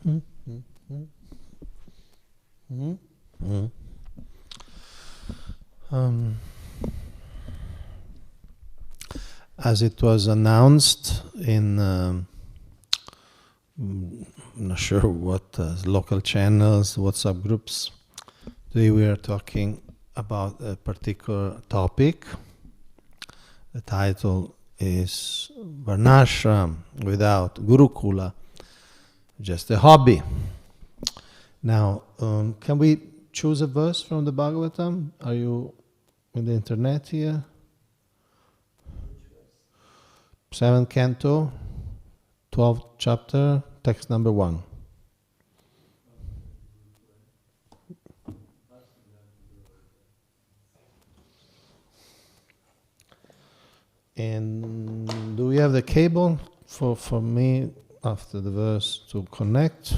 As it was announced in, I'm not sure what local channels, WhatsApp groups, today we are talking about a particular topic. The title is Varnashram without Gurukula, just a hobby. Now, can we choose a verse from the Bhagavatam? Are you in the internet here? 7th canto, 12th chapter, text number 1. And do we have the cable for me after the verse to connect?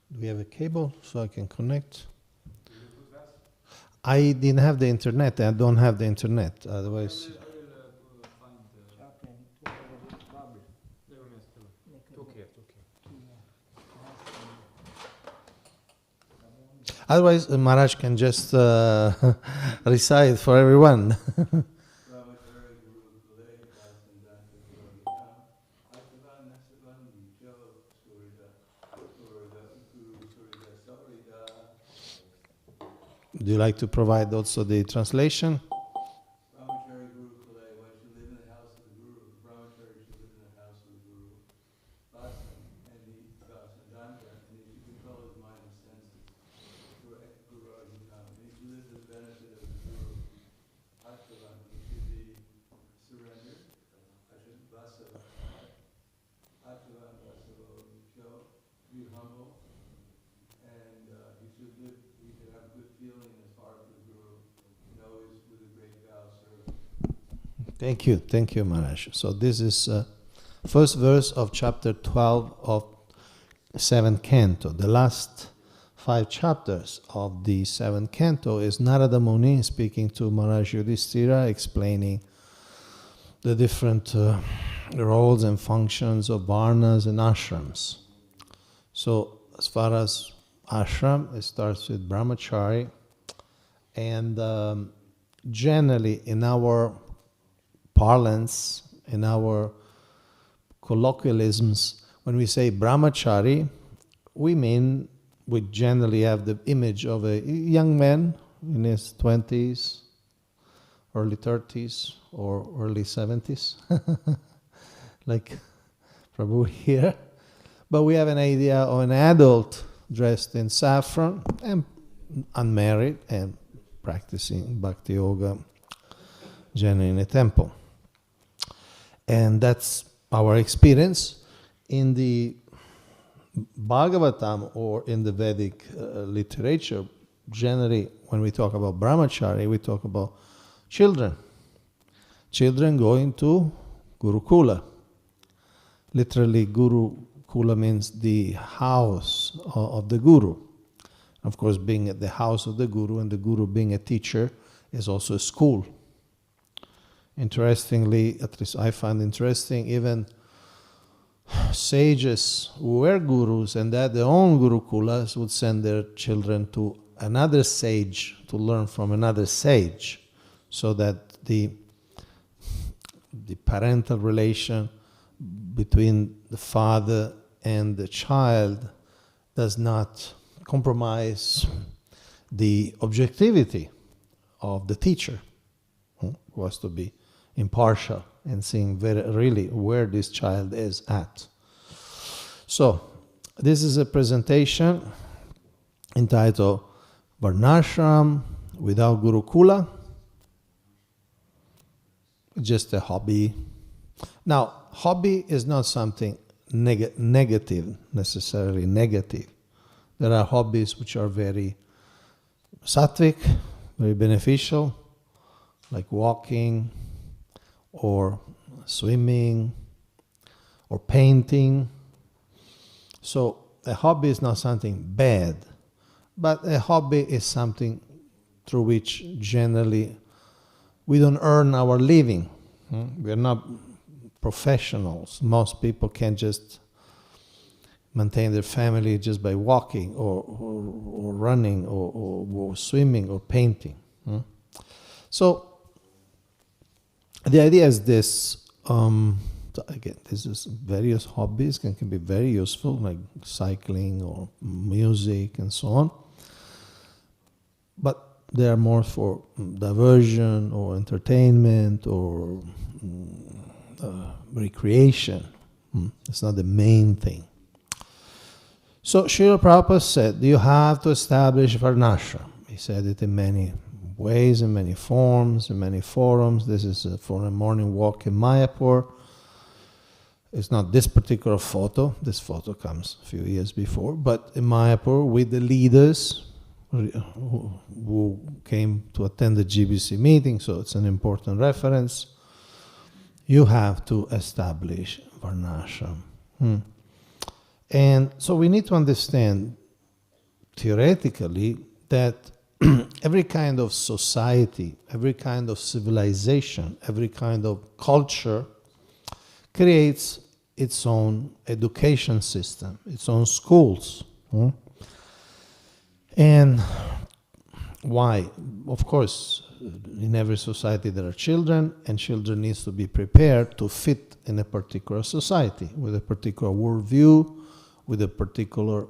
Do we have a cable so I can connect? I didn't have the internet. I don't have the internet. Otherwise, Maharaj can just recite for everyone. Do you like to provide also the translation? Brahmachari gurukula, one should live in the house of the guru. Brahmachari should live in the house of the guru. Vasam and the Vasandanta, and he should control his mind and senses. Guru Arjuna, and he should live for the benefit of the guru. Bhaktavan, he should be surrendered. Vasava, Bhaktavan Vasava, be humble, and he should live. Have good feeling in his heart for the Guru, always with a great vow service. Thank you, Maharaj. So this is first verse of chapter 12 of 7th canto. The last 5 chapters of the 7th canto is Narada Muni speaking to Maharaj Yudhishthira, explaining the different roles and functions of varnas and ashrams. So as far as ashram, it starts with brahmachari, and generally in our parlance, in our colloquialisms, when we say brahmachari, we generally have the image of a young man in his 20s, early 30s, or early 70s, like Prabhu here. But we have an idea of an adult dressed in saffron and unmarried and practicing bhakti yoga generally in a temple. And that's our experience. In the Bhagavatam or in the Vedic literature, generally when we talk about brahmachari, we talk about children. Children going to gurukula. Literally, gurukula means the house of the guru. Of course, being at the house of the guru and the guru being a teacher is also a school. Interestingly, at least I find interesting, even sages who were gurus and had their own gurukulas would send their children to another sage to learn from another sage, so that the parental relation between the father and the child does not compromise the objectivity of the teacher, who has to be impartial and seeing really where this child is at. So, this is a presentation entitled Varnashram without Gurukula, just a hobby. Now, hobby is not something negative, necessarily negative. There are hobbies which are very sattvic, very beneficial, like walking, or swimming, or painting. So a hobby is not something bad, but a hobby is something through which generally we don't earn our living. We are not professionals. Most people can just maintain their family just by walking or running or swimming or painting. So the idea is this. So again, this is various hobbies can be very useful, like cycling or music and so on. But they are more for diversion or entertainment or recreation. It's not the main thing. So Srila Prabhupada said, you have to establish varnashram. He said it in many ways, in many forms, in many forums. This is for a morning walk in Mayapur. It's not this particular photo. This photo comes a few years before. But in Mayapur, with the leaders who came to attend the GBC meeting, so it's an important reference, you have to establish varnashram. And so we need to understand theoretically that every kind of society, every kind of civilization, every kind of culture creates its own education system, its own schools. And why? Of course, in every society there are children, and children needs to be prepared to fit in a particular society, with a particular worldview, with a particular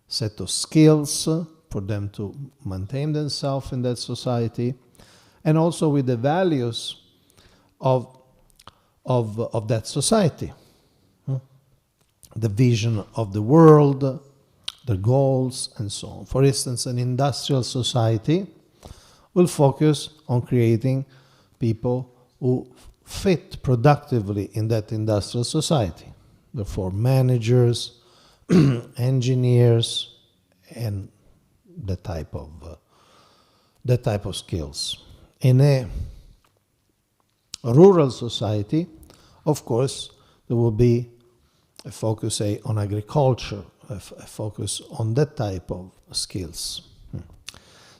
set of skills for them to maintain themselves in that society, and also with the values of that society. The vision of the world, the goals, and so on. For instance, an industrial society will focus on creating people who fit productively in that industrial society. Therefore, managers, engineers, and that type of skills. In a rural society, of course, there will be a focus, say, on agriculture, a focus on that type of skills.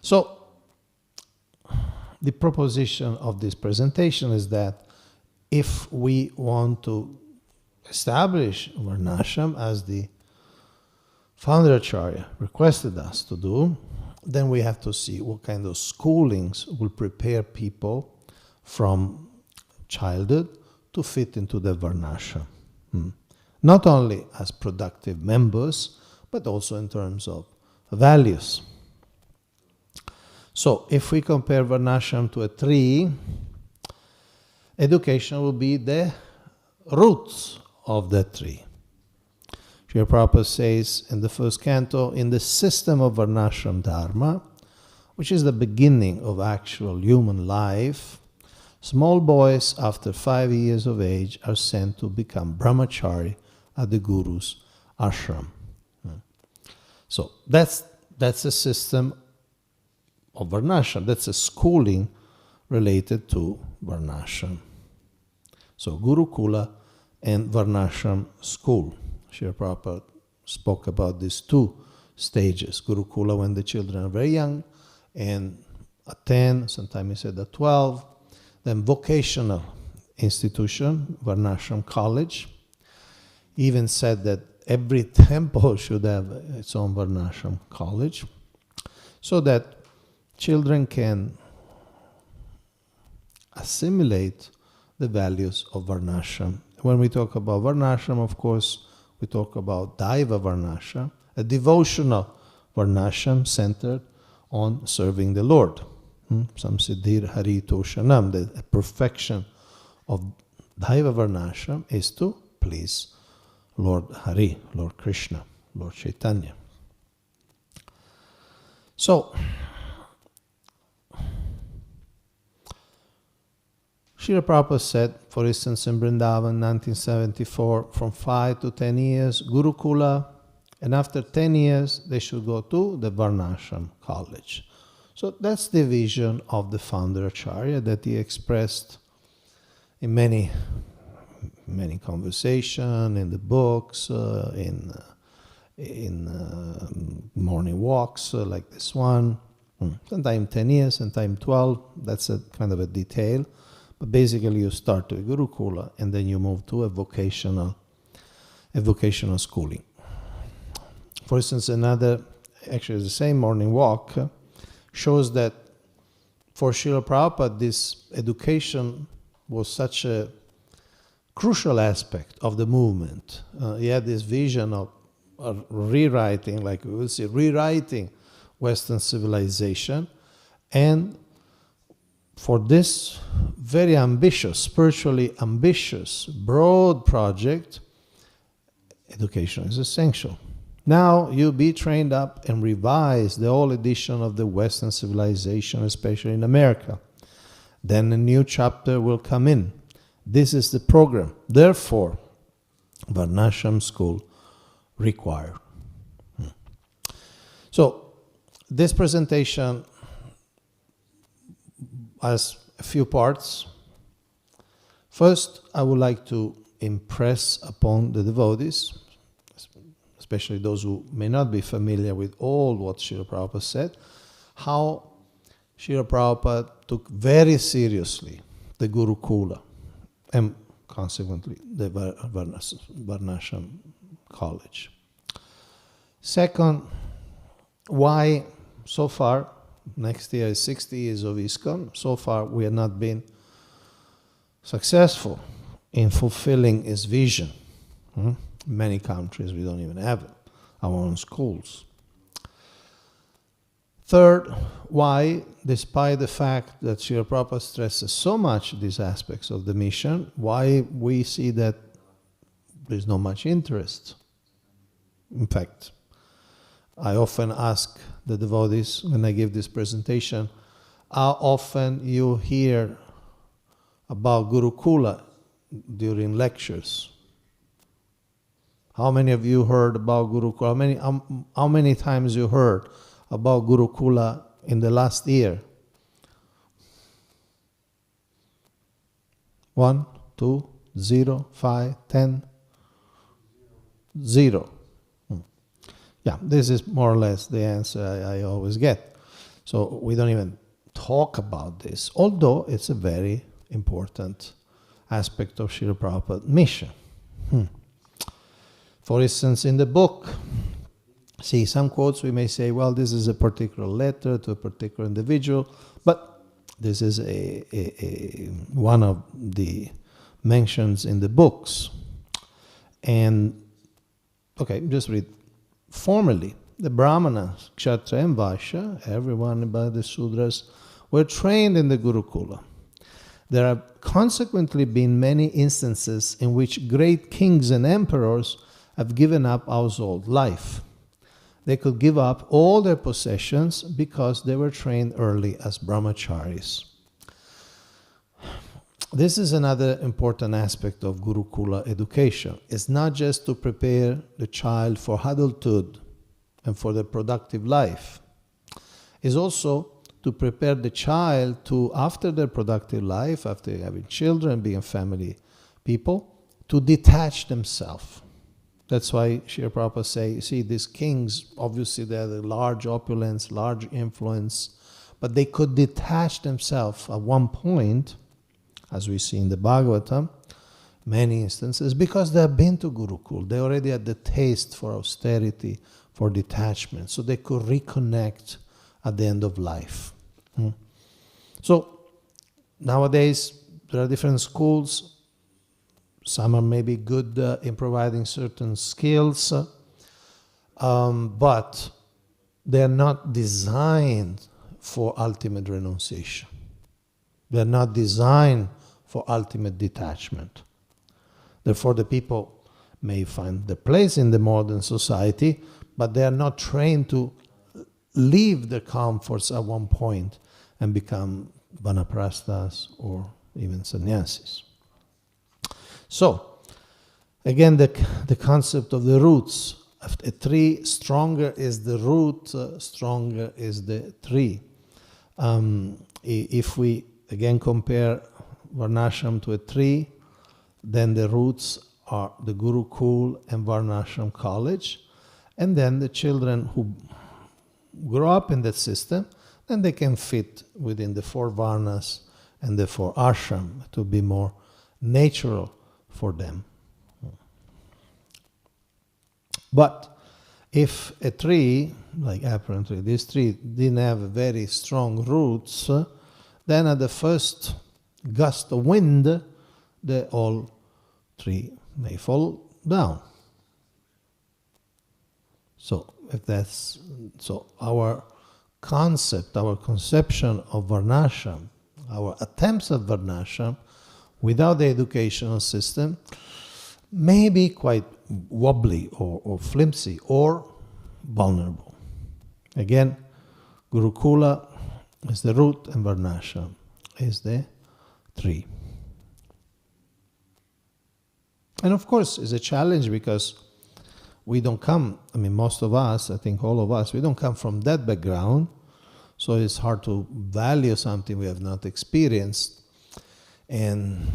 So, the proposition of this presentation is that if we want to establish varnashram as the founder Acharya requested us to do, then we have to see what kind of schoolings will prepare people from childhood to fit into the varnashram. Not only as productive members, but also in terms of values. So, if we compare varnashram to a tree, education will be the roots of that tree. Srila Prabhupada says in the first canto, in the system of varnashram dharma, which is the beginning of actual human life, small boys after 5 years of age are sent to become brahmachari at the guru's ashram. So that's a system of varnashram. That's a schooling related to varnashram. So gurukula and varnashram school. Srila Prabhupada spoke about these two stages. Gurukula when the children are very young, and at 10, sometimes he said at 12. Then vocational institution, varnashram college. He even said that every temple should have its own varnashram college, so that children can assimilate the values of varnashram. When we talk about varnashram, of course, we talk about daiva varnashram, a devotional varnashram centered on serving the Lord. Samsiddhir Hari Toshanam, the perfection of daiva varnashram is to please Lord Hari, Lord Krishna, Lord Chaitanya. So, Srila Prabhupada said, for instance, in Vrindavan, 1974, from 5 to 10 years, Gurukula, and after 10 years, they should go to the Varnashram college. So that's the vision of the founder Acharya that he expressed in many conversation, in the books, in morning walks like this one. Sometimes 10 years, sometimes 12. That's a kind of a detail. But basically you start to a gurukula and then you move to a vocational schooling. For instance, actually the same morning walk shows that for Srila Prabhupada this education was such a crucial aspect of the movement. He had this vision of rewriting, like we will see, rewriting Western civilization, and for this very ambitious, spiritually ambitious, broad project, education is essential. Now you be trained up and revise the whole edition of the Western civilization, especially in America. Then a new chapter will come in. This is the program. Therefore, Varnashram school required. So, this presentation has a few parts. First, I would like to impress upon the devotees, especially those who may not be familiar with all what Srila Prabhupada said, how Srila Prabhupada took very seriously the Gurukula and consequently the Varnashram college. Second, why so far, next year is 60 years of ISKCON, so far we have not been successful in fulfilling his vision. Many countries we don't even have our own schools. Third, why, despite the fact that Srila Prabhupada stresses so much these aspects of the mission, why we see that there's not much interest. In fact, I often ask the devotees when I give this presentation, how often you hear about Gurukula during lectures? How many of you heard about Gurukula? How many times you heard about Gurukula in the last year? 1, 2, 0, 5, 10? 0. Yeah, this is more or less the answer I always get. So we don't even talk about this, although it's a very important aspect of Srila Prabhupada's mission. For instance, in the book, see, some quotes we may say, well, this is a particular letter to a particular individual, but this is one of the mentions in the books. And, okay, just read. Formerly, the Brahmanas, Kshatriya and Vaishya, everyone but the Sudras, were trained in the Gurukula. There have consequently been many instances in which great kings and emperors have given up household life. They could give up all their possessions because they were trained early as brahmacharis. This is another important aspect of Gurukula education. It's not just to prepare the child for adulthood and for the productive life. It's also to prepare the child to, after their productive life, after having children, being family people, to detach themselves. That's why Srila Prabhupada say, see, these kings, obviously they had a large opulence, large influence, but they could detach themselves at one point, as we see in the Bhagavatam, many instances, because they have been to Gurukul. They already had the taste for austerity, for detachment, so they could reconnect at the end of life. So, nowadays, there are different schools. Some are maybe good in providing certain skills, but they are not designed for ultimate renunciation. They are not designed for ultimate detachment. Therefore, the people may find their place in the modern society, but they are not trained to leave their comforts at one point and become vanaprasthas or even sannyasis. So, again, the concept of the roots. A tree, stronger is the root, stronger is the tree. If we again compare varnashram to a tree, then the roots are the gurukul and varnashram college, and then the children who grow up in that system, then they can fit within the 4 varnas and the 4 ashram to be more natural for them. But if a tree, like apparently this tree, didn't have very strong roots, then at the first gust of wind, the whole tree may fall down. So our concept, our conception of varnashram, our attempts at varnashram without the educational system may be quite wobbly or flimsy or vulnerable. Again, gurukula is the root and varnashram is the tree. And of course, it's a challenge because we don't come, most of us, I think all of us, we don't come from that background, so it's hard to value something we have not experienced. And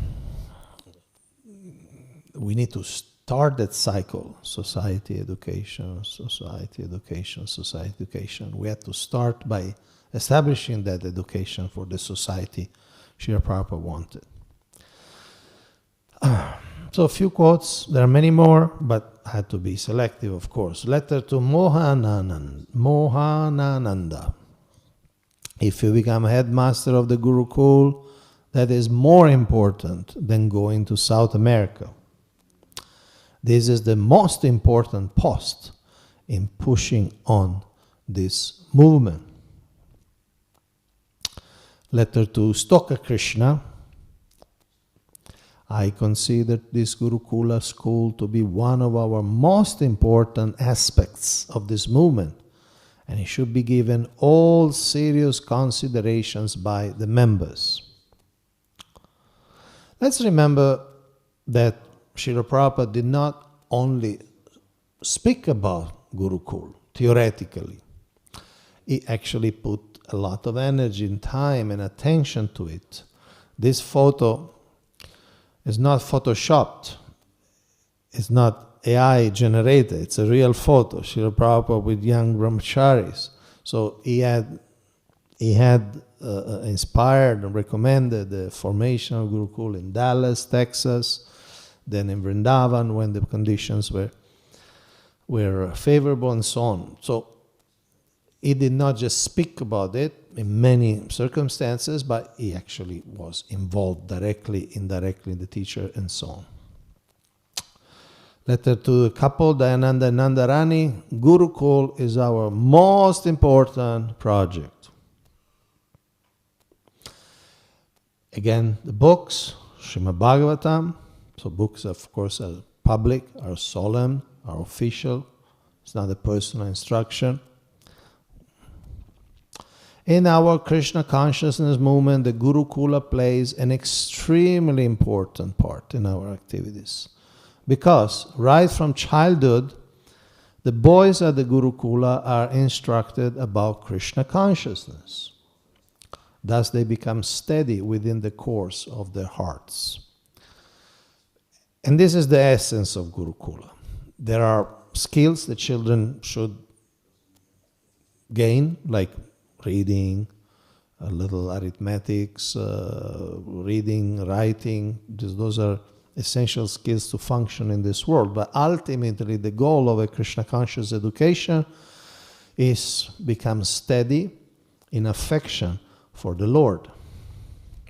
we need to start that cycle, society, education, society, education, society, education. We have to start by establishing that education for the society Srila Prabhupada wanted. So a few quotes, there are many more, but I had to be selective, of course. Letter to Mohanananda. If you become headmaster of the Gurukul, that is more important than going to South America. This is the most important post in pushing on this movement. Letter to Stoka Krishna. I consider this Gurukula school to be one of our most important aspects of this movement, and it should be given all serious considerations by the members. Let's remember that Srila Prabhupada did not only speak about Gurukul theoretically. He actually put a lot of energy and time and attention to it. This photo is not photoshopped. It's not AI generated. It's a real photo. Srila Prabhupada with young brahmacharis. So he had inspired and recommended the formation of Gurukul in Dallas, Texas, then in Vrindavan when the conditions were favorable and so on. So he did not just speak about it in many circumstances, but he actually was involved directly, indirectly in the teacher and so on. Letter to the couple, Dayananda and Nandarani. Gurukul is our most important project. Again, the books, Srimad Bhagavatam. So books, of course, are public, are solemn, are official. It's not a personal instruction. In our Krishna consciousness movement, the Gurukula plays an extremely important part in our activities. Because right from childhood, the boys at the Gurukula are instructed about Krishna consciousness. Thus they become steady within the course of their hearts. And this is the essence of Gurukula. There are skills the children should gain, like reading, a little arithmetics, reading, writing. Those are essential skills to function in this world. But ultimately, the goal of a Krishna conscious education is become steady in affection for the Lord.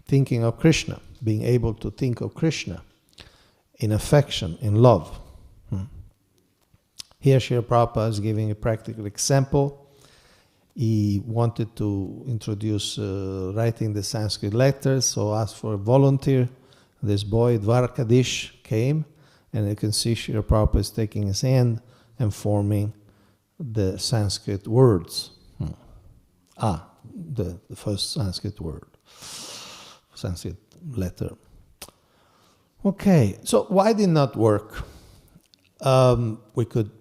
Thinking of Krishna, being able to think of Krishna in affection, in love. Here, Srila Prabhupada is giving a practical example. He wanted to introduce writing the Sanskrit letters, so asked for a volunteer. This boy, Dvarkadish, came, and you can see Srila Prabhupada is taking his hand and forming the Sanskrit words. The first Sanskrit word, Sanskrit letter. Okay, so why did not work? We could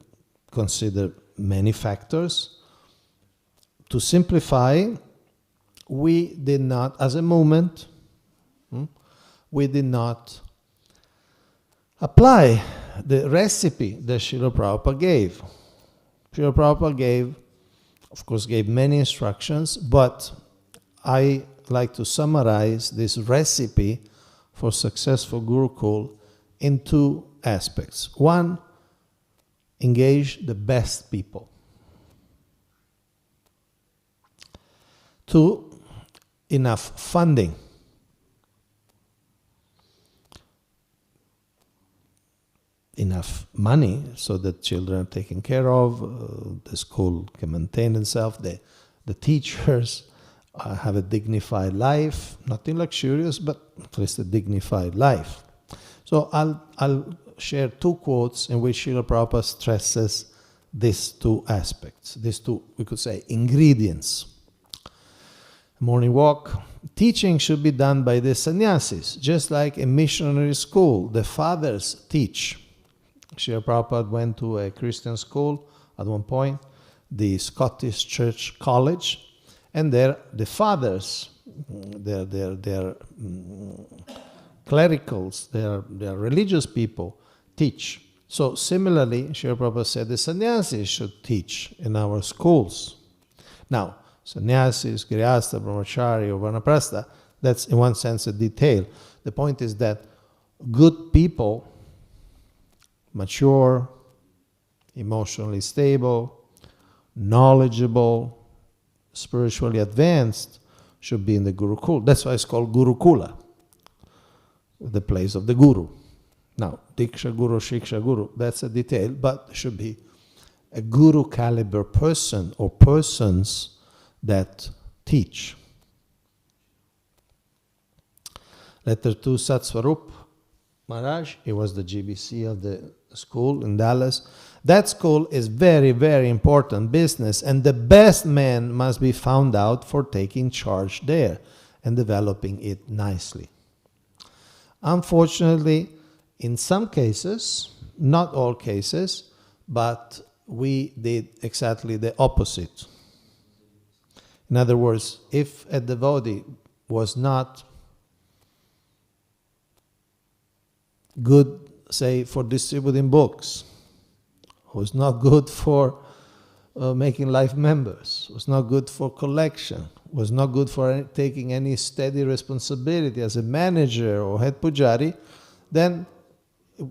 consider many factors. To simplify, we did not, as a movement, we did not apply the recipe that Srila Prabhupada gave. Srila Prabhupada gave many instructions, but I like to summarize this recipe for successful Gurukul in two aspects. One, engage the best people. Two, enough funding. Enough money so that children are taken care of, the school can maintain itself, the teachers have a dignified life, nothing luxurious, but at least a dignified life. So I'll share two quotes in which Srila Prabhupada stresses these two aspects, these two, we could say, ingredients. Morning walk. Teaching should be done by the sannyasis, just like a missionary school. The fathers teach. Srila Prabhupada went to a Christian school at one point, the Scottish Church College, and there the fathers, they're clericals, they're religious people, teach. So similarly, Srila Prabhupada said the sannyasis should teach in our schools. Now, sannyasis, grihastha, brahmachari, or vanaprastha, that's in one sense a detail. The point is that good people, mature, emotionally stable, knowledgeable, spiritually advanced, should be in the Gurukula. That's why it's called Gurukula, the place of the Guru. Now, Diksha Guru, Shiksha Guru, that's a detail, but should be a Guru caliber person or persons that teach. Letter 2, Satswarup Maharaj, he was the GBC of the school in Dallas. That school is very, very important business, and the best man must be found out for taking charge there and developing it nicely. Unfortunately, in some cases, not all cases, but we did exactly the opposite. In other words, if a devotee was not good, say, for distributing books, was not good for making life members, was not good for collection, was not good for taking any steady responsibility as a manager or head pujari, then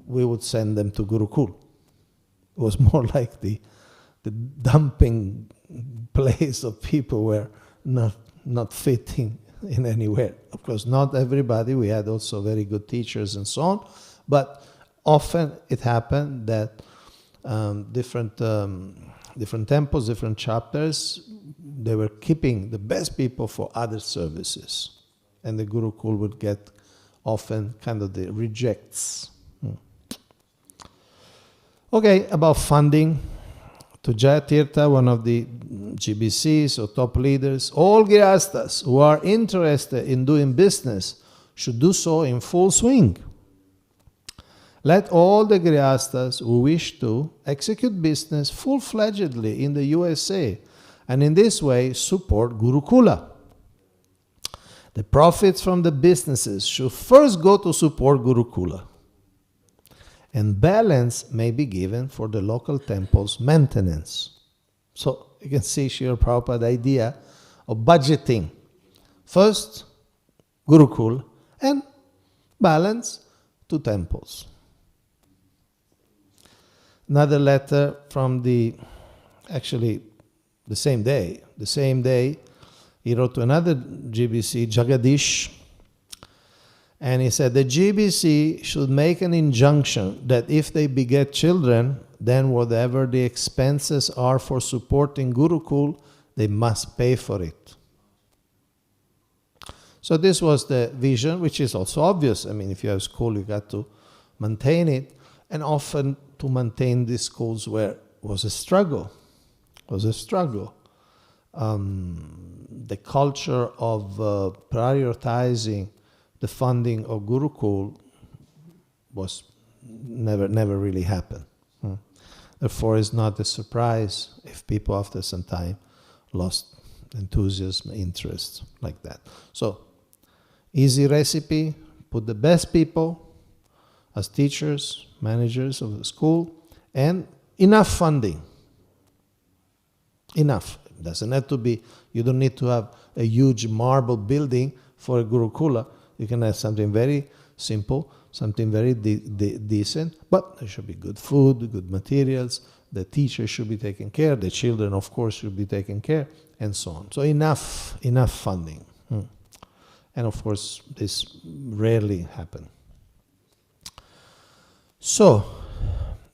we would send them to Gurukul. It was more like the dumping place of people who were not fitting in anywhere. Of course, not everybody. We had also very good teachers and so on, but often it happened that different temples, different chapters, they were keeping the best people for other services, and the Gurukul would get often kind of the rejects. Okay, about funding. To Jayatirtha, one of the GBCs or top leaders, all grihasthas who are interested in doing business should do so in full swing. Let all the grihasthas who wish to execute business full-fledgedly in the USA, and in this way support Gurukula. The profits from the businesses should first go to support Gurukula, and balance may be given for the local temple's maintenance. So you can see Srila Prabhupada's idea of budgeting. First, Gurukul, and balance to temples. Another letter from the same day, he wrote to another GBC, Jagadish, and he said the GBC should make an injunction that if they beget children, then whatever the expenses are for supporting Gurukul, they must pay for it. So this was the vision, which is also obvious. I mean, if you have school, you got to maintain it. And often to maintain these schools was a struggle. The culture of prioritizing the funding of Gurukul was never really happened. Therefore, it's not a surprise if people after some time lost enthusiasm, interest, like that. So, easy recipe, put the best people as teachers, managers of the school, and enough funding. Enough. It doesn't have to be, you don't need to have a huge marble building for a gurukula. You can have something very simple, something very decent, but there should be good food, good materials, the teacher should be taken care, the children, of course, should be taken care, and so on. So enough funding. And of course, this rarely happens. So,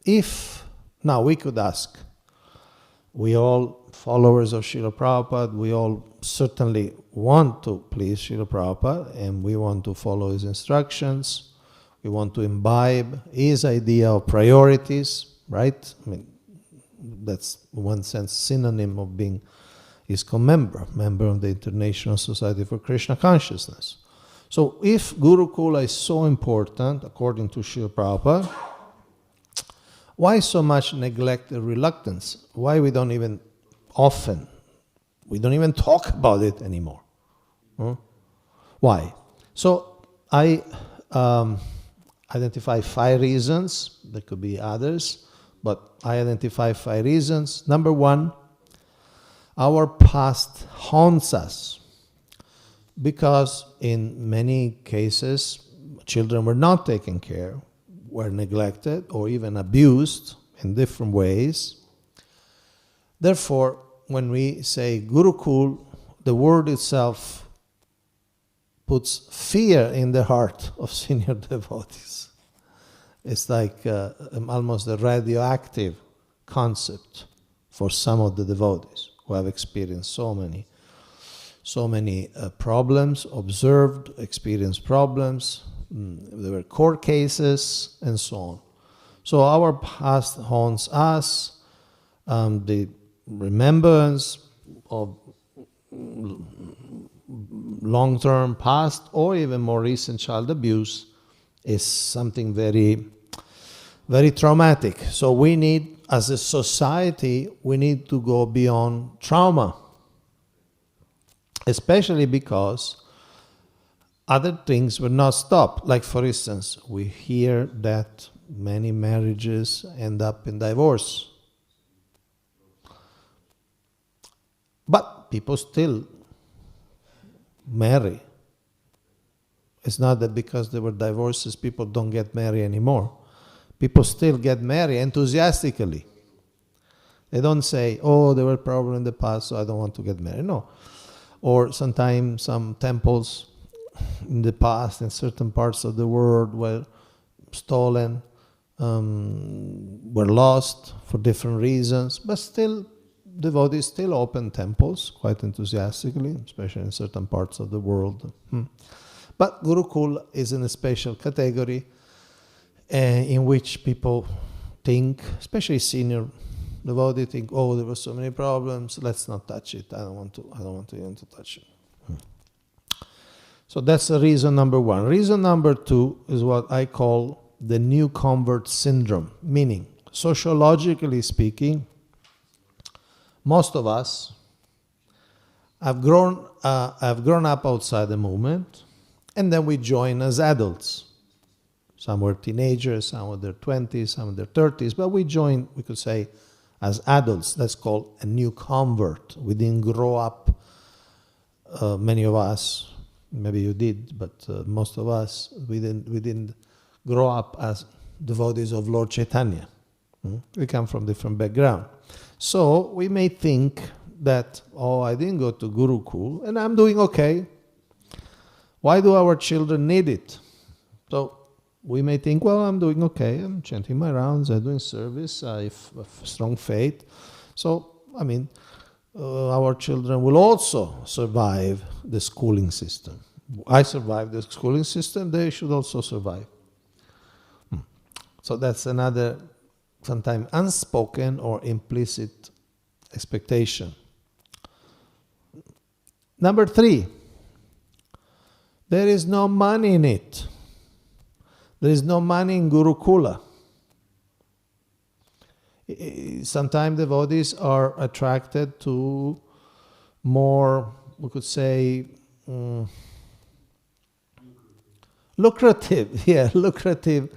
if, now we could ask, we all followers of Srila Prabhupada, we all certainly want to please Srila Prabhupada, and we want to follow his instructions, we want to imbibe his idea of priorities, right? I mean, that's in one sense synonym of being ISKCON member of the International Society for Krishna Consciousness. So if Gurukula is so important, according to Srila Prabhupada, why so much neglect and reluctance? Why we don't even talk about it anymore? Why? So I identify 5 reasons. There could be others, but I identify 5 reasons. Number 1, our past haunts us, because in many cases children were not taken care, were neglected or even abused in different ways. Therefore, when we say Gurukul, the word itself puts fear in the heart of senior devotees. It's like almost a radioactive concept for some of the devotees who have experienced so many problems, observed, experienced problems. There were court cases and so on. So our past haunts us, the remembrance of long-term past or even more recent child abuse is something very, very traumatic. So we need, as a society, we need to go beyond trauma, especially because other things will not stop. Like, for instance, we hear that many marriages end up in divorce. But people still marry. It's not that because there were divorces, people don't get married anymore. People still get married enthusiastically. They don't say, oh, there were problems in the past, so I don't want to get married. No. Or sometimes some temples in the past in certain parts of the world were stolen, were lost for different reasons, but still devotees still open temples quite enthusiastically, especially in certain parts of the world. But Gurukul is in a special category in which people think, especially senior devotees think, oh, there were so many problems, let's not touch it. I don't want to even to touch it. So that's the reason number 1. Reason number 2 is what I call the new convert syndrome, meaning, sociologically speaking, most of us have grown up outside the movement, and then we join as adults. Some were teenagers, some were their 20s, some in their 30s, but we joined, we could say, as adults. That's called a new convert. We didn't grow up, many of us, maybe you did, but most of us, we didn't grow up as devotees of Lord Chaitanya. We come from different background. So we may think that, oh, I didn't go to Gurukul and I'm doing okay. Why do our children need it? So we may think, well, I'm doing okay. I'm chanting my rounds, I'm doing service, I have strong faith. So, I mean, our children will also survive the schooling system. I survived the schooling system, they should also survive. So that's another, sometimes unspoken or implicit expectation. Number 3, there is no money in it. There is no money in Gurukula. Sometimes devotees are attracted to more, we could say, lucrative, yeah, lucrative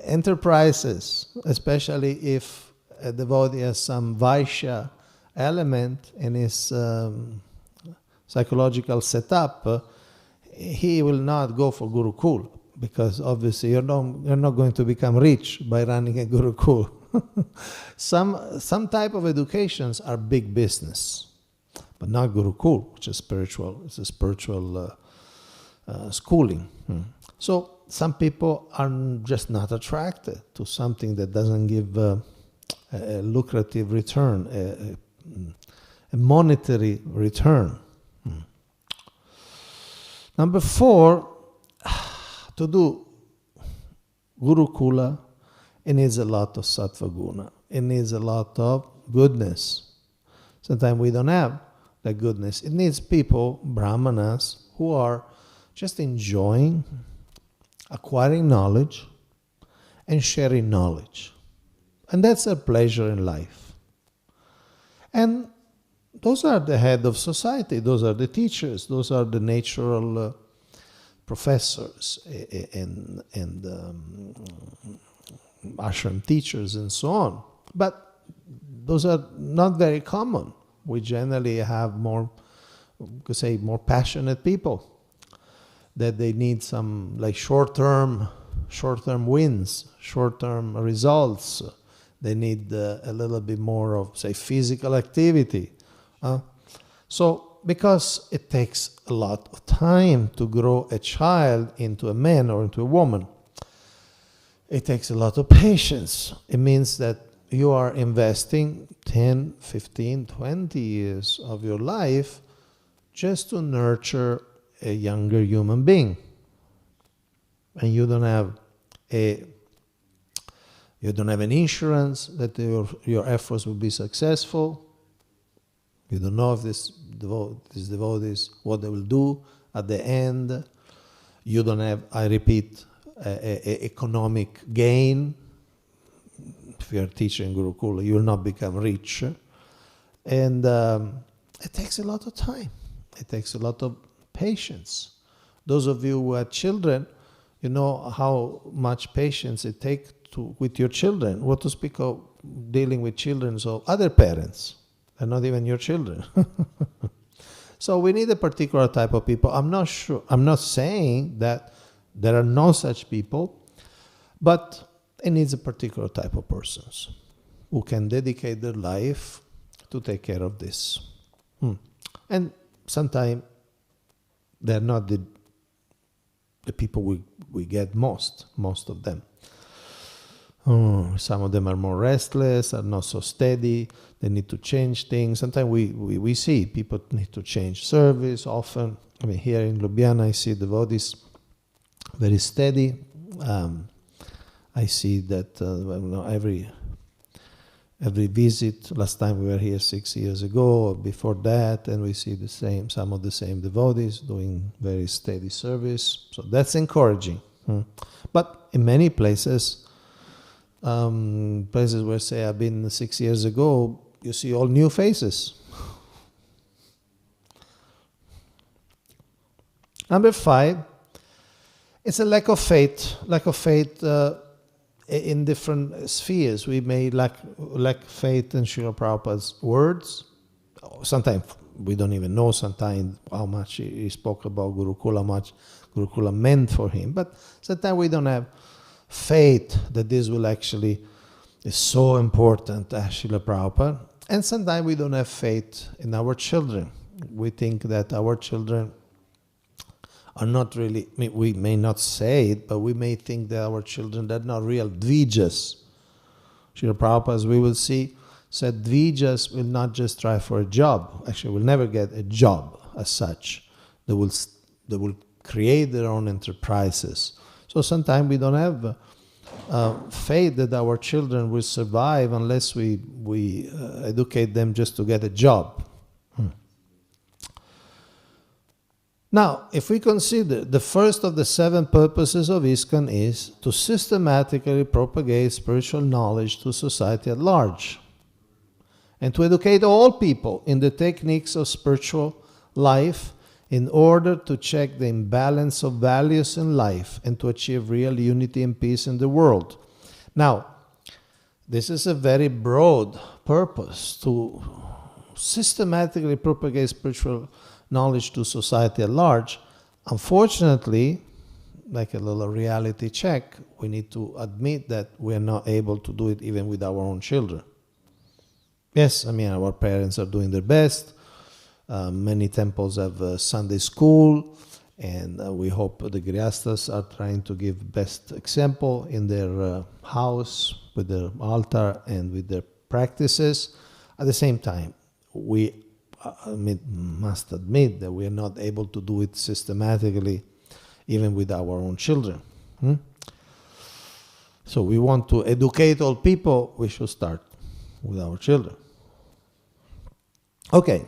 enterprises, especially if a devotee has some Vaishya element in his psychological setup, he will not go for gurukula, because obviously you're not going to become rich by running a gurukula. Some type of educations are big business, but not gurukula, which is spiritual. It's a spiritual schooling. So some people are just not attracted to something that doesn't give a lucrative return, a monetary return. Number 4, to do gurukula, it needs a lot of sattva guna. It needs a lot of goodness. Sometimes we don't have that goodness. It needs people, brahmanas, who are just enjoying acquiring knowledge and sharing knowledge. And that's a pleasure in life. And those are the head of society. Those are the teachers. Those are the natural professors and ashram teachers and so on. But those are not very common. We generally have more passionate people, that they need some like short-term wins, short-term results. They need a little bit more of, say, physical activity. So because it takes a lot of time to grow a child into a man or into a woman, it takes a lot of patience. It means that you are investing 10, 15, 20 years of your life just to nurture a younger human being. And you don't have an insurance that your efforts will be successful. You don't know if these devotees, what they will do at the end. You don't have, I repeat, economic gain. If you are teaching gurukula, you will not become rich. And it takes a lot of time. It takes a lot of patience. Those of you who have children, you know how much patience it takes with your children. What to speak of dealing with children of other parents. They're not even your children. So we need a particular type of people. I'm not saying that there are no such people, but it needs a particular type of persons who can dedicate their life to take care of this. And sometimes they're not the people we get most of them. Some of them are more restless, are not so steady. They need to change things. Sometimes we see people need to change service often. I mean, here in Ljubljana, I see devotees very steady. I see that every visit. Last time we were here 6 years ago, or before that, and we see some of the same devotees doing very steady service. So that's encouraging. But in many places where, say, I've been 6 years ago, you see all new faces. Number 5, it's a lack of faith. Lack of faith in different spheres. We may lack faith in Srila Prabhupada's words. Sometimes we don't even know sometimes how much he spoke about Gurukula, how much Gurukula meant for him. But sometimes we don't have faith that this will actually is so important to Srila Prabhupada. And sometimes we don't have faith in our children. We think that our children are not really, we may not say it, but we may think that our children are not real dvijas. Srila Prabhupada, as we will see, said dvijas will not just try for a job. Actually, will never get a job as such. They will create their own enterprises. So sometimes we don't have faith that our children will survive unless we educate them just to get a job. Now, if we consider the first of the 7 purposes of ISKCON is to systematically propagate spiritual knowledge to society at large and to educate all people in the techniques of spiritual life in order to check the imbalance of values in life and to achieve real unity and peace in the world. Now, this is a very broad purpose, to systematically propagate spiritual knowledge to society at large. Unfortunately, like a little reality check, we need to admit that we are not able to do it even with our own children. Yes, I mean, our parents are doing their best. Many temples have Sunday school, and we hope the Grihasthas are trying to give best example in their house, with their altar and with their practices. At the same time, we must admit that we are not able to do it systematically even with our own children. So we want to educate all people, we should start with our children. Okay,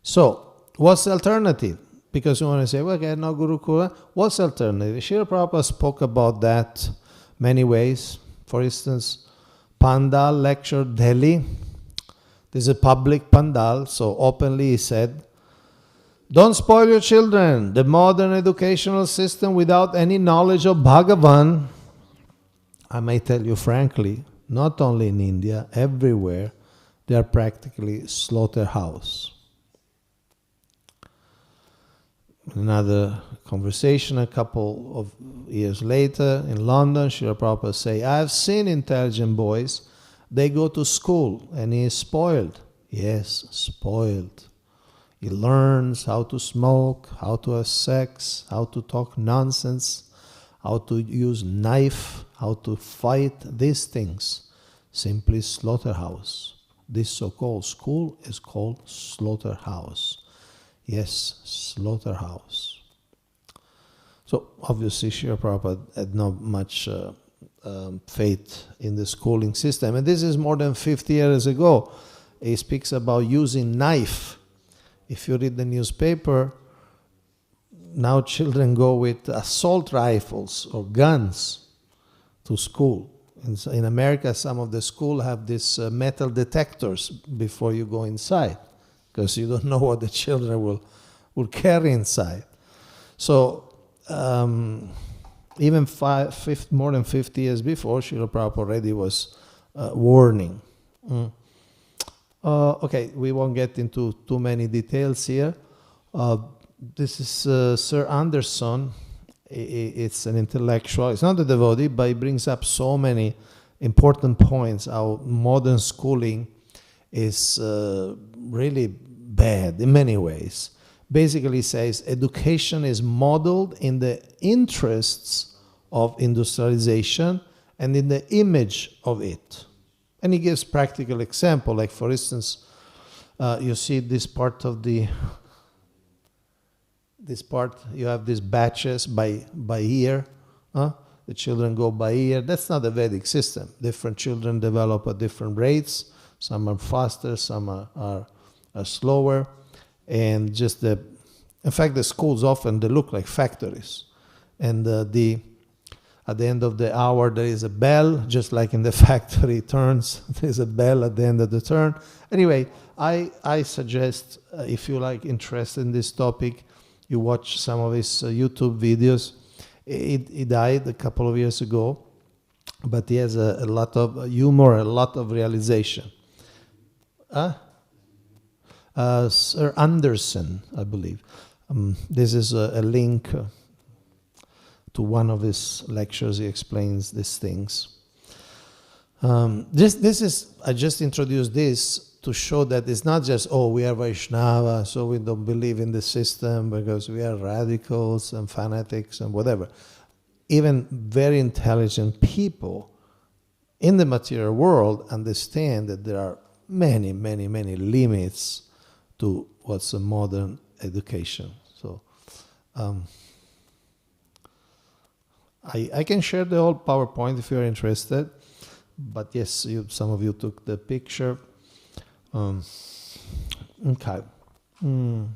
so what's the alternative? Because you want to say, well, okay, no gurukula. What's the alternative? Srila Prabhupada spoke about that many ways. For instance, Pandal lecture Delhi. This is a public pandal, so openly he said, don't spoil your children. The modern educational system without any knowledge of Bhagavan, I may tell you frankly, not only in India, everywhere, they are practically slaughterhouse. Another conversation a couple of years later in London, Srila Prabhupada say, I have seen intelligent boys, they go to school and he is spoiled. Yes, spoiled. He learns how to smoke, how to have sex, how to talk nonsense, how to use knife, how to fight, these things. Simply slaughterhouse. This so-called school is called slaughterhouse. Yes, slaughterhouse. So obviously Srila Prabhupada had not much faith in the schooling system. And this is more than 50 years ago. He speaks about using knife. If you read the newspaper, now children go with assault rifles or guns to school. In America, some of the schools have these metal detectors before you go inside, because you don't know what the children will carry inside. So even more than 50 years before, Srila Prabhupada already was warning. Okay, we won't get into too many details here. This is Sir Anderson. It's an intellectual. It's not a devotee, but he brings up so many important points how modern schooling is really bad in many ways. Basically says education is modeled in the interests of industrialization and in the image of it. And he gives practical example, like for instance, you see this part, you have these batches by year. The children go by year. That's not a Vedic system. Different children develop at different rates. Some are faster, some are slower. And just in fact, the schools often, they look like factories. And at the end of the hour, there is a bell, just like in the factory turns. There's a bell at the end of the turn. Anyway, I suggest, if you like interested in this topic, you watch some of his YouTube videos. He died a couple of years ago, but he has a lot of humor, a lot of realization. Sir Anderson, I believe. This is a link to one of his lectures. He explains these things. This is, I just introduced this to show that it's not just, oh, we are Vaishnava, so we don't believe in the system because we are radicals and fanatics and whatever. Even very intelligent people in the material world understand that there are many, many, many limits to what's a modern education. So I can share the whole PowerPoint if you're interested, but yes, some of you took the picture. Okay. And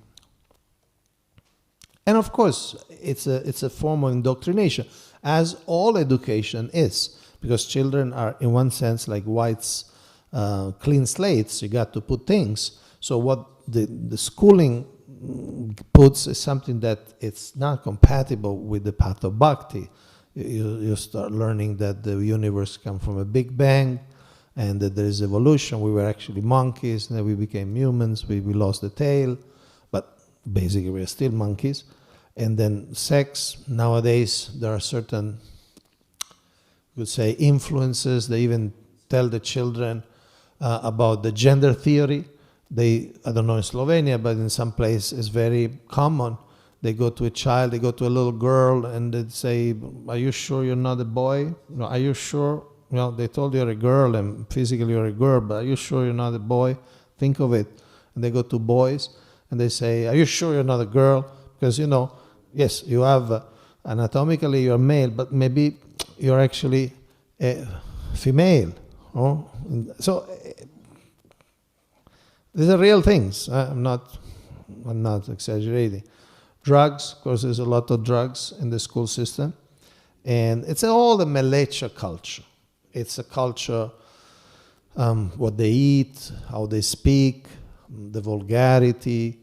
of course, it's a form of indoctrination, as all education is, because children are, in one sense, like whites, clean slates. You got to put things. So what the schooling puts is something that it's not compatible with the path of bhakti. You start learning that the universe comes from a big bang, and that there is evolution. We were actually monkeys, and then we became humans. We lost the tail, but basically we're still monkeys. And then sex, nowadays there are certain, you could say, influences. They even tell the children about the gender theory. I don't know in Slovenia, but in some place it's very common. They go to a child, they go to a little girl, and they say, "Are you sure you're not a boy? No, are you sure? You know, they told you're a girl, and physically you're a girl, but are you sure you're not a boy? Think of it." And they go to boys, and they say, "Are you sure you're not a girl? Because, you know, yes, you have, anatomically you're male, but maybe you're actually a female." Oh? So, these are real things. I'm not exaggerating. Drugs, of course, there's a lot of drugs in the school system. And it's all the Malecha culture. It's a culture, what they eat, how they speak, the vulgarity,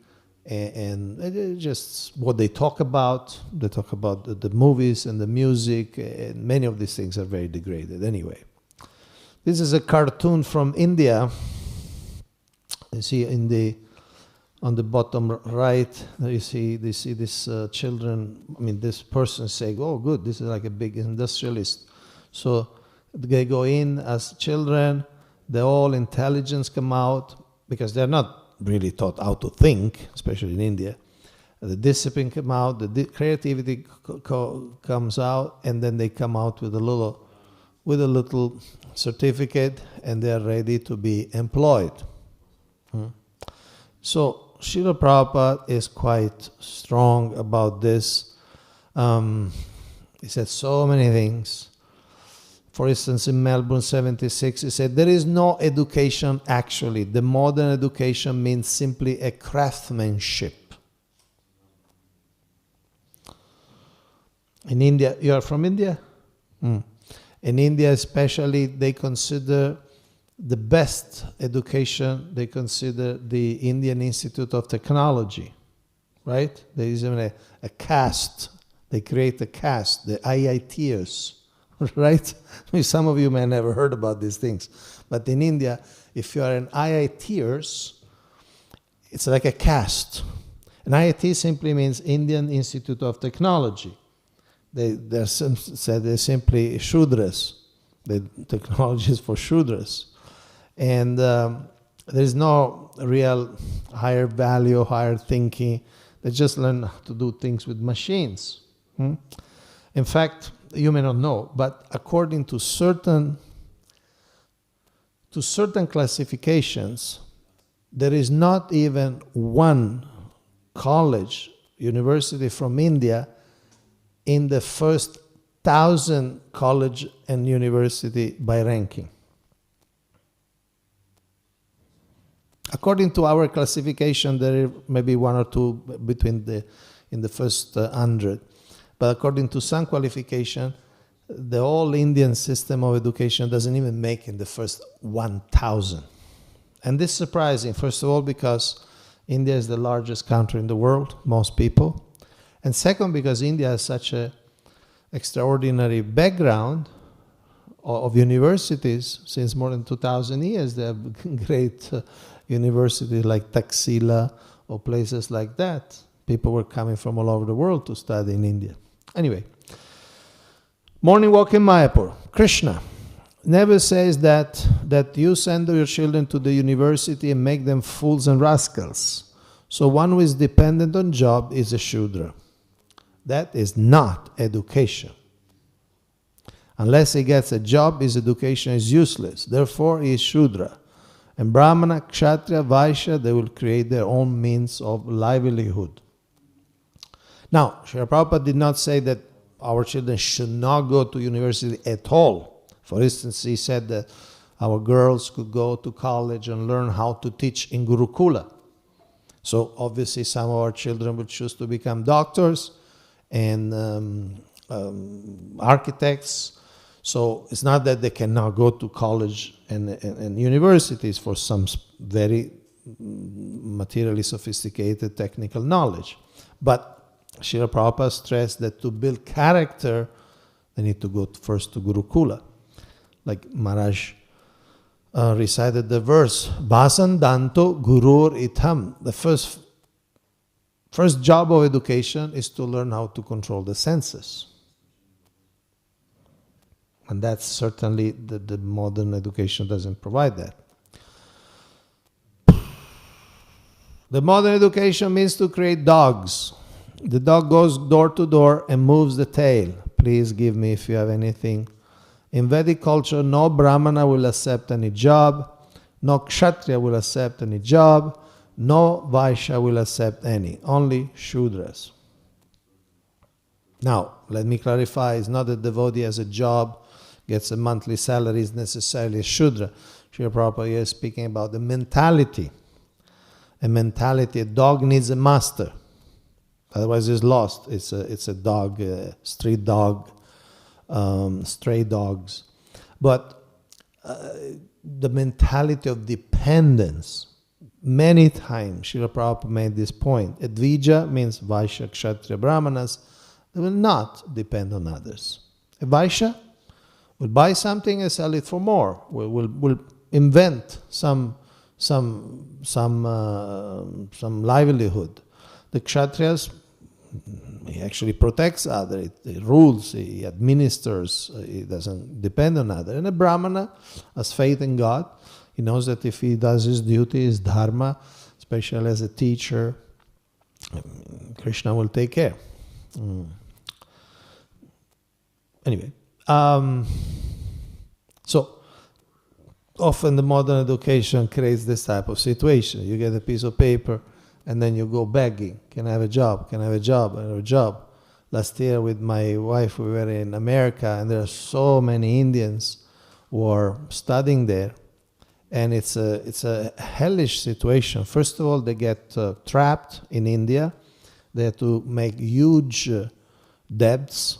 and just what they talk about. They talk about the movies and the music, and many of these things are very degraded anyway. This is a cartoon from India. You see on the bottom right, you see these children. I mean, this person saying, "Oh, good, this is like a big industrialist." So they go in as children. The all intelligence come out because they're not really taught how to think, especially in India. The discipline come out, the creativity comes out, and then they come out with a little certificate, and they're ready to be employed. So Srila Prabhupada is quite strong about this. He said so many things. For instance, in Melbourne 76, he said, there is no education actually. The modern education means simply a craftsmanship. In India, you are from India? In India especially, they consider the best education, they consider the Indian Institute of Technology, right? There is even a caste. They create a caste, the IITers, right? I mean, some of you may have never heard about these things. But in India, if you are an IITers, it's like a caste. An IIT simply means Indian Institute of Technology. They're simply Shudras. The technology is for Shudras. And there is no real higher value, higher thinking. They just learn to do things with machines. In fact, you may not know, but according to certain classifications, there is not even one college, university from India in the first 1,000 college and university by ranking. According to our classification, there are maybe one or two in the first 100. But according to some qualification, the whole Indian system of education doesn't even make in the first 1,000. And this is surprising, first of all, because India is the largest country in the world, most people. And second, because India has such an extraordinary background of universities. Since more than 2,000 years, they have great universities like Taxila or places like that. People were coming from all over the world to study in India. Anyway, morning walk in Mayapur. Krishna never says that you send your children to the university and make them fools and rascals. So one who is dependent on job is a Shudra. That is not education. Unless he gets a job, his education is useless. Therefore, he is Shudra. And Brahmana, Kshatriya, Vaishya, they will create their own means of livelihood. Now, Srila Prabhupada did not say that our children should not go to university at all. For instance, he said that our girls could go to college and learn how to teach in gurukula. So obviously some of our children would choose to become doctors and architects. So it's not that they cannot go to college and universities for some very materially sophisticated technical knowledge. But Srila Prabhupada stressed that to build character, they need to go first to Gurukula. Like Maharaj recited the verse, Bhasandanto Gurur Itham. The first job of education is to learn how to control the senses. And that's certainly the modern education doesn't provide that. The modern education means to create dogs. The dog goes door to door and moves the tail. Please give me if you have anything. In Vedic culture, no Brahmana will accept any job, no Kshatriya will accept any job, no Vaishya will accept any, only Shudras. Now, let me clarify, it's not that the devotee has a job, gets a monthly salary, is necessarily a Shudra. Srila Prabhupada here is speaking about the mentality. A mentality, a dog needs a master. Otherwise it's lost. It's a dog, street dog, stray dogs. But the mentality of dependence, many times Srila Prabhupada made this point. Advija means Vaishya, Kshatriya, Brahmanas. They will not depend on others. A Vaishya will buy something and sell it for more. Will invent some livelihood. The Kshatriyas, he actually protects others, he rules, he administers, he doesn't depend on others. And a Brahmana has faith in God. He knows that if he does his duty, his dharma, especially as a teacher, Krishna will take care. Anyway, so often the modern education creates this type of situation. You get a piece of paper and then you go begging. Can I have a job? Can I have a job? I have a job. Last year with my wife, we were in America and there are so many Indians who are studying there. And it's a hellish situation. First of all, they get trapped in India. They have to make huge debts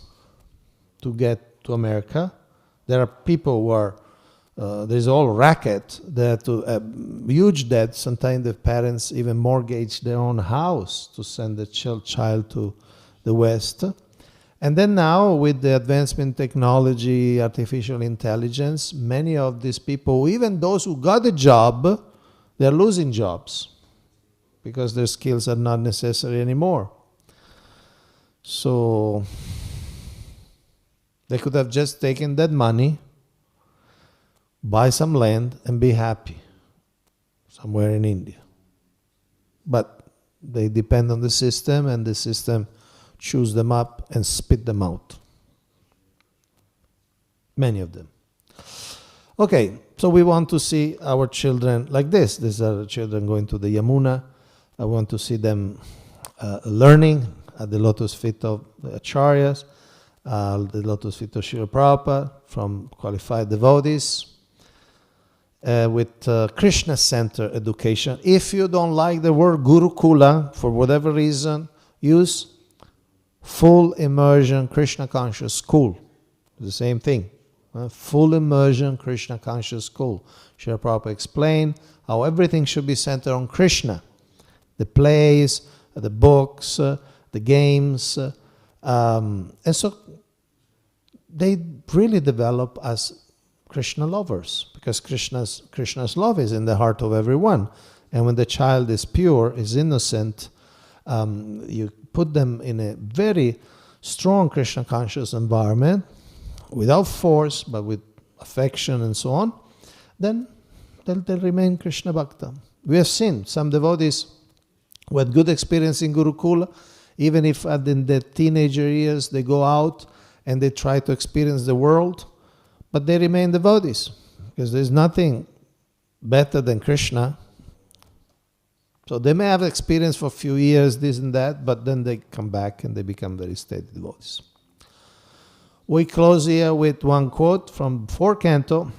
to get to America. There are people who are there's all racket. They have to huge debt. Sometimes the parents even mortgage their own house to send the child to the West. And then now with the advancement in technology, artificial intelligence, many of these people, even those who got a job, they're losing jobs because their skills are not necessary anymore. So they could have just taken that money, buy some land and be happy somewhere in India. But they depend on the system and the system chews them up and spit them out. Many of them. Okay, so we want to see our children like this. These are the children going to the Yamuna. I want to see them learning at the lotus feet of the Acharyas, the lotus feet of Srila Prabhupada from qualified devotees. With Krishna center education. If you don't like the word gurukula, for whatever reason, use full immersion Krishna conscious school. The same thing. Full immersion Krishna conscious school. Srila Prabhupada explained how everything should be centered on Krishna. The plays, the books, the games. And so they really develop as Krishna lovers, because Krishna's love is in the heart of everyone. And when the child is pure, is innocent, you put them in a very strong Krishna conscious environment, without force, but with affection and so on, then they'll remain Krishna Bhakta. We have seen some devotees who had good experience in Gurukula, even if in their teenager years they go out and they try to experience the world, but they remain devotees, because there's nothing better than Krishna. So they may have experience for a few years, this and that, but then they come back and they become very steady devotees. We close here with one quote from 4th Canto.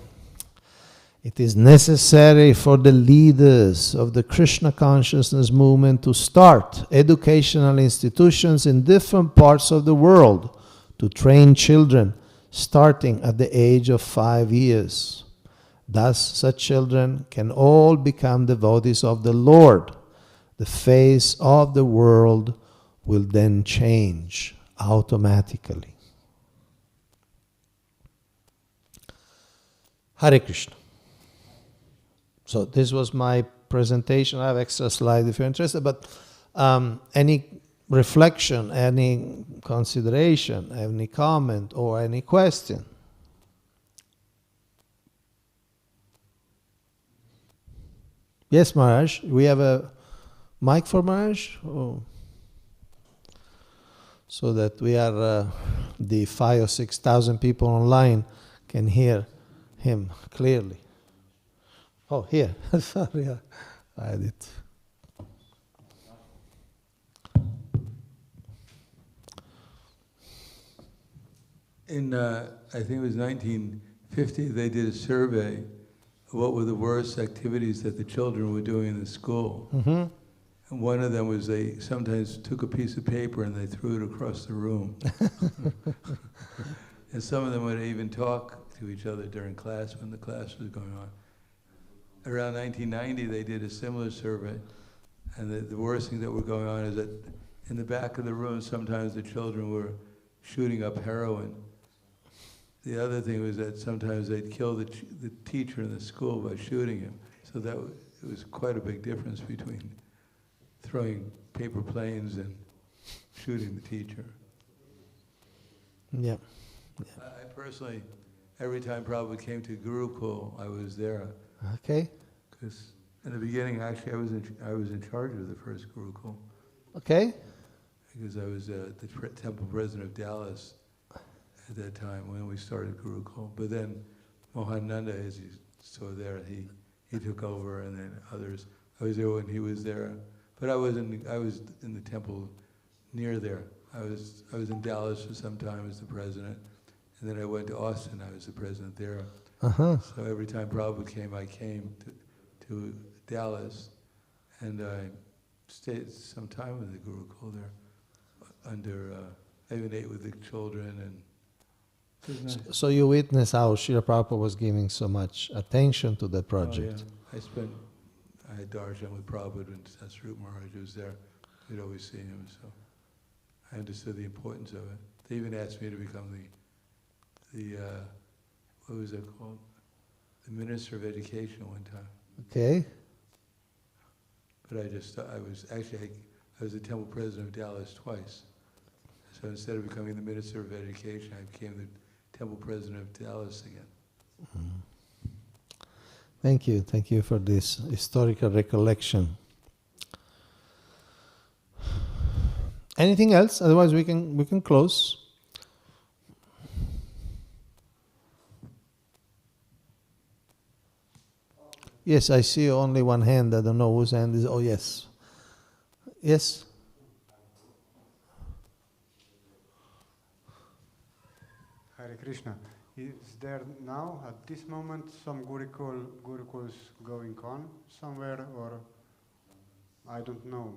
It is necessary for the leaders of the Krishna consciousness movement to start educational institutions in different parts of the world to train children starting at the age of 5 years. Thus, such children can all become devotees of the Lord. The face of the world will then change automatically. Hare Krishna. So this was my presentation. I have extra slides if you're interested, but any reflection, any consideration, any comment, or any question? Yes, Maharaj, we have a mic for Maharaj? Oh. So that we are, the 5,000 or 6,000 people online can hear him clearly. Oh, here. Sorry, I had it. In, I think it was 1950, they did a survey of what were the worst activities that the children were doing in the school. Mm-hmm. And one of them was they sometimes took a piece of paper and they threw it across the room. And some of them would even talk to each other during class when the class was going on. Around 1990, they did a similar survey. And the worst thing that were going on is that in the back of the room, sometimes the children were shooting up heroin. The other thing was that sometimes they'd kill the teacher in the school by shooting him. So that it was quite a big difference between throwing paper planes and shooting the teacher. Yeah. I personally, every time Prabhupada came to gurukula, I was there. Okay. Because in the beginning, actually, I was in charge of the first gurukula. Okay. Because I was the temple president of Dallas at that time when we started gurukula. But then Mohananda, as you saw there, he took over, and then others. I was there when he was there, but I was in the temple near there. I was in Dallas for some time as the president, and then I went to Austin. I was the president there. Uh-huh. So every time Prabhupada came, I came to Dallas, and I stayed some time with the gurukula there. I even ate with the children, and it was nice. So you witnessed how Srila Prabhupada was giving so much attention to the project. Oh, yeah. I had darshan with Prabhupada when Sasrup Maharaj was there. We'd always see him, so I understood the importance of it. They even asked me to become the what was it called? The Minister of Education one time. Okay. But I was the temple president of Dallas twice. So instead of becoming the Minister of Education, I became the temple president of Dallas again. Mm. Thank you for this historical recollection. Anything else? Otherwise we can close. Yes, I see only one hand. I don't know whose hand is. Oh, yes. Yes? Hare Krishna. Is there now, at this moment, some gurukuls going on somewhere, or I don't know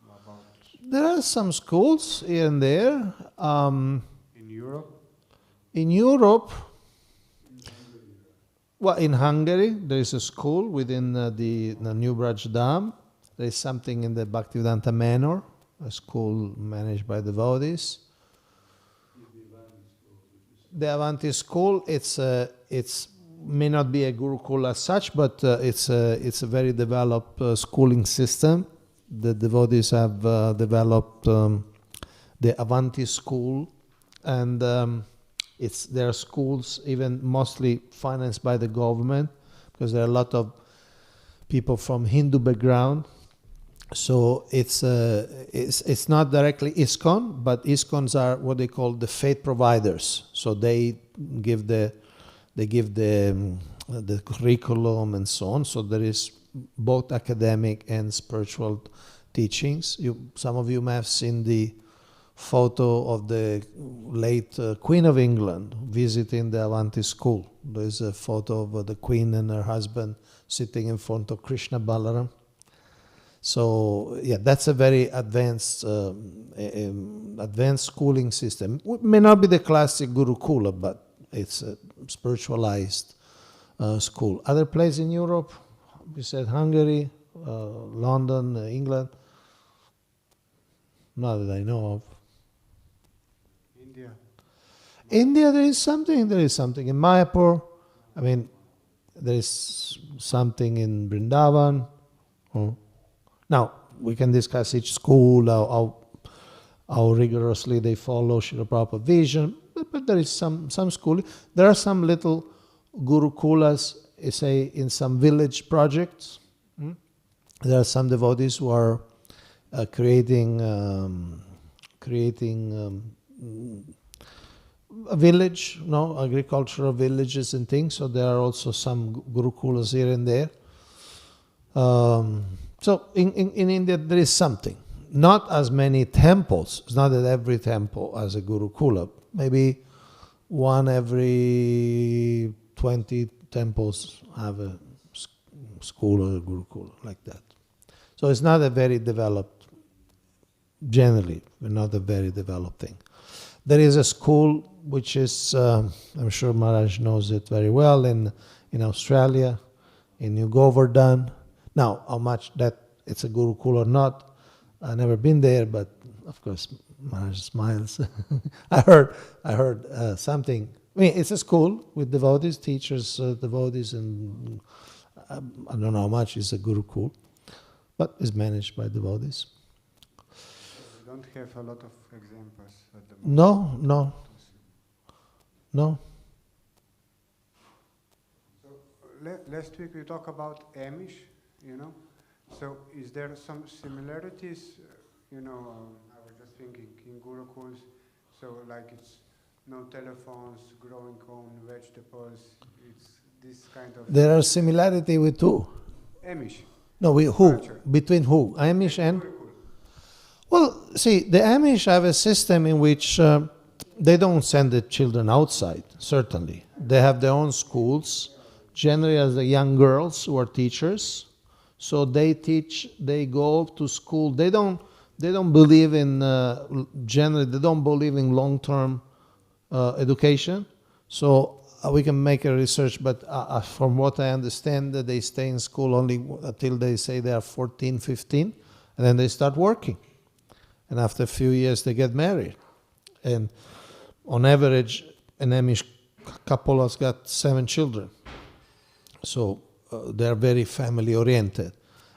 about... There are some schools here and there. In Europe? In Europe, well, in Hungary, there is a school within the New Braj Dam. There is something in the Bhaktivedanta Manor, a school managed by devotees. The Avanti school, it's may not be a gurukula as such, but it's a very developed schooling system. The devotees have developed the Avanti school, and there are schools even mostly financed by the government, because there are a lot of people from Hindu background. So it's not directly ISKCON, but ISKCONs are what they call the faith providers. So they give the curriculum and so on. So there is both academic and spiritual teachings. Some of you may have seen the photo of the late Queen of England visiting the Avanti school. There's a photo of the Queen and her husband sitting in front of Krishna Balaram. So yeah, that's a very advanced schooling system. It may not be the classic gurukula, but it's a spiritualized school. Other places in Europe, we said Hungary, London, England, not that I know of. India. India, there is something. In Mayapur, I mean, there is something in Vrindavan. Now, we can discuss each school, how rigorously they follow Srila Prabhupada's vision, but there is some school. There are some little gurukulas, say, in some village projects. There are some devotees who are creating a village, agricultural villages and things. So there are also some gurukulas here and there. So in India there is something. Not as many temples. It's not that every temple has a gurukula. Maybe one every 20 temples have a school or a gurukula, like that. So it's not a very developed, generally, not a very developed thing. There is a school which is, I'm sure Maharaj knows it very well, in Australia, in New Govardhan. Now, how much that it's a gurukula or not, I've never been there, but of course Maharaj smiles. I heard something. I mean, it's a school with devotees, teachers, devotees, and I don't know how much is a gurukula, but it's managed by devotees. We don't have a lot of examples at the moment. No. So last week we talked about Amish, So is there some similarities? I was just thinking in gurukuls, so like it's no telephones, growing own vegetables, it's this kind of... There are similarity with who? Amish. No, with who? Culture. Between who? Amish and... Gurukul. Well, see, the Amish have a system in which they don't send the children outside, certainly. They have their own schools, generally as the young girls who are teachers. So they teach, they go to school. They don't believe in, generally, they don't believe in long-term education. So we can make a research, but from what I understand, that they stay in school only until they say they are 14, 15, and then they start working. And after a few years, they get married. And on average, an Amish couple has got 7 children. So they are very family-oriented.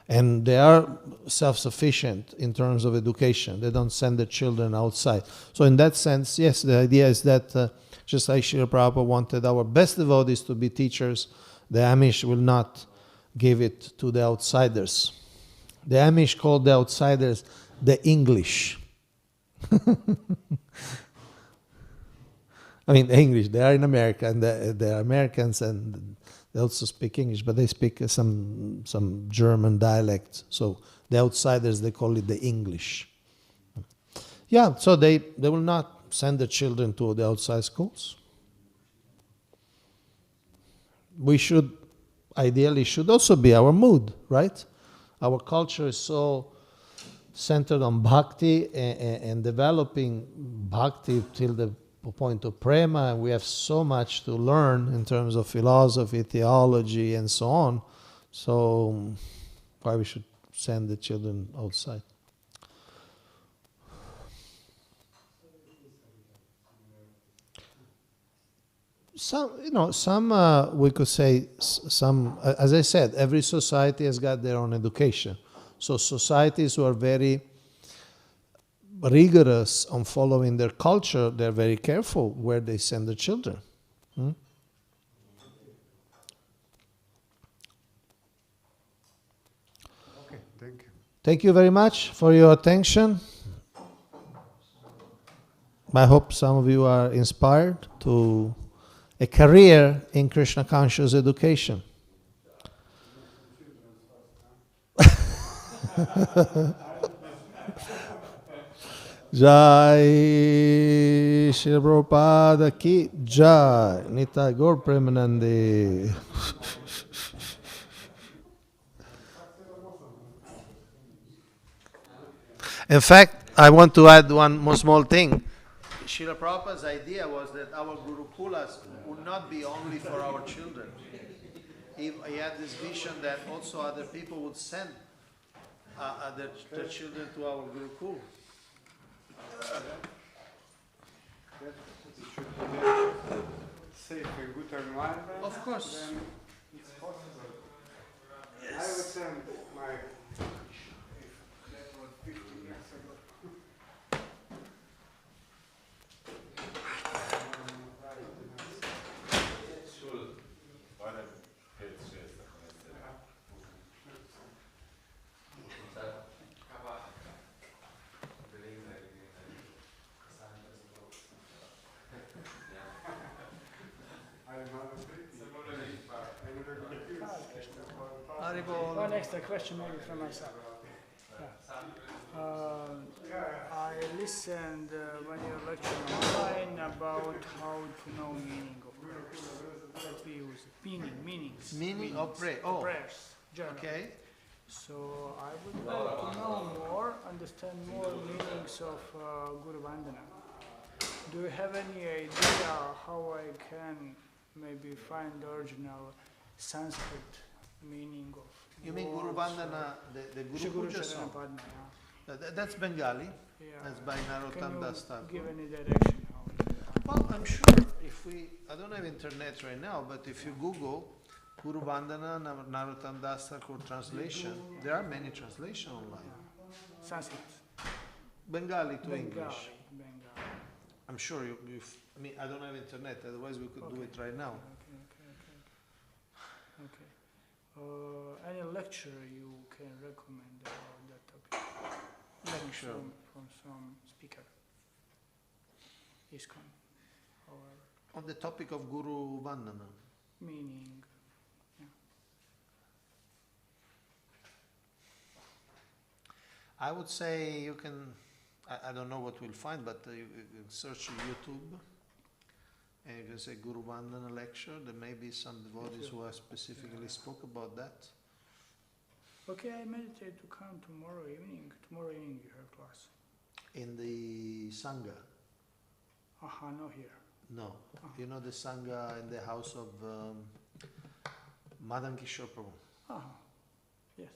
And they are self-sufficient in terms of education. They don't send the children outside. So in that sense, yes, the idea is that just like Srila Prabhupada wanted our best devotees to be teachers, the Amish will not give it to the outsiders. The Amish call the outsiders the English. I mean, the English, they are in America, and they are Americans, and they also speak English, but they speak some German dialect. So the outsiders, they call it the English. Yeah, so they will not send the children to the outside schools. We should, ideally, should also be our mood, right? Our culture is so centered on bhakti and developing bhakti till the point of prema, and we have so much to learn in terms of philosophy, theology, and so on. So why we should send the children outside? Some we could say some. As I said, every society has got their own education. So societies who are very rigorous on following their culture, they're very careful where they send the children. Okay, thank you. Thank you very much for your attention. I hope some of you are inspired to a career in Krishna conscious education. Jai Shri Prabhupada ki Jai Nitai Gaur Premanande. In fact, I want to add one more small thing. Srila Prabhupada's idea was that our gurukulas would not be only for our children. he had this vision that also other people would send their children to our gurukul. That should be safe and good environment. Of course. Then it's possible. I would send my. That was 50 years ago. One extra question maybe from myself. I listened when you lecture online about how to know meaning of prayers. That we use meanings. Meaning of prayer. Oh, prayers. Generally. okay. So I would like to know more, understand more meanings of Guru Vandana. Do you have any idea how I can maybe find the original Sanskrit meaning of? You mean Guru Vandana, the Guru Puja song? That's Bengali. Yeah. That's by Narottam Das Can Thakur. you give any direction how to do that? Well, I'm sure if I don't have internet right now, but if you Google Guru Vandana Narottam Das Thakur translation, there are many translations online. Sanskrit. Bengali to Bengali. English. Bengali. I'm sure I mean, I don't have internet, otherwise we could do it right now. Okay. Any lecture you can recommend about that topic? Lecture. From some speaker. ISKCON, however. On the topic of Guru Vandana. Meaning. I would say you can, I don't know what we'll find, but you can search YouTube and you can say Guru Vandana lecture. There may be some devotees who have specifically spoke about that. Okay, I meditate to come tomorrow evening. Tomorrow evening you have class. In the Sangha? Not here. No. You know the Sangha in the house of Madan Kishore Prabhu? Yes.